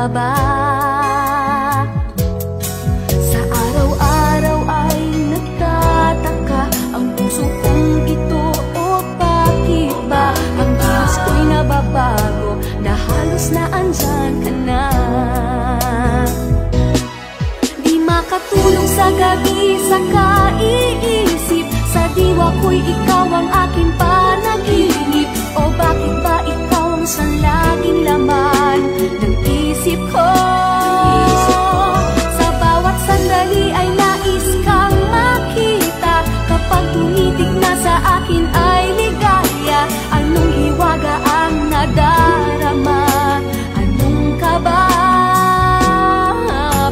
ka ba? Sa araw-araw ay nagtataka ang puso kong ito, o bakit ba ang kilos ko'y nababago na halos na andyan ka na? Di makatulong sa gabi sa kaiisip, sa diwa ko'y ikaw ang aking panaginip. O bakit ba ikaw ang sa laging laman ng isip ko? Sa bawat sandali ay nais kang makita, kapag tumitig na sa akin ay ligaya. Anong hiwaga ang nadarama? Anong kaba?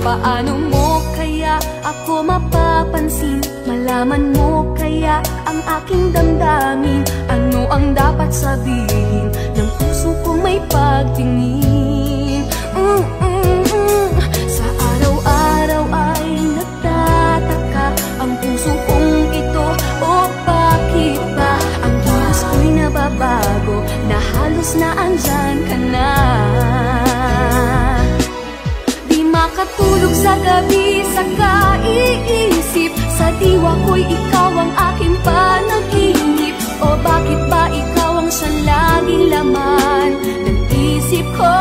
Paano mo kaya ako mapapansin? Malaman mo kaya ang aking damdamin? Ano ang dapat sabihin ng puso kong may pagtingin? Sa araw-araw ay nagtataka ang puso kong ito, o bakit ba ang kilos ko'y nababago na halos na andyan ka na? Di makatulog sa gabi sa kaiisip, sa diwa ko'y ikaw ang aking panaginip. O bakit ba ikaw ang sa laging laman ng isip ko?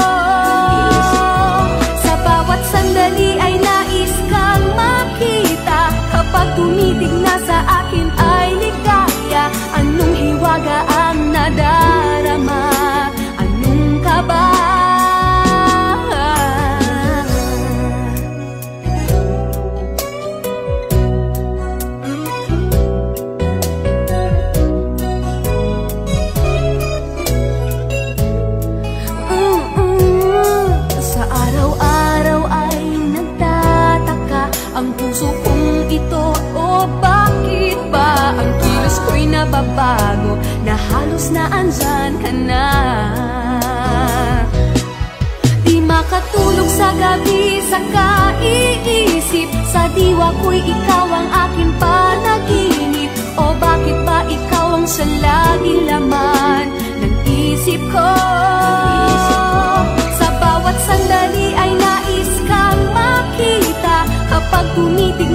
Sa bawat sandali ay nais kang makita, kapag tumitig na sa akin ay ligaya. Anong hiwaga ang nadarama? Anong kaba? Ang puso kong ito, o bakit ba ang kilos ko'y nababago na halos na andyan ka na? Di makatulog sa gabi sa kaiisip, sa diwa ko'y ikaw ang aking panaginip. O bakit ba ikaw ang sa laging laman ng isip ko? Sa bawat sandali ay nais kang makita, kapag tumitig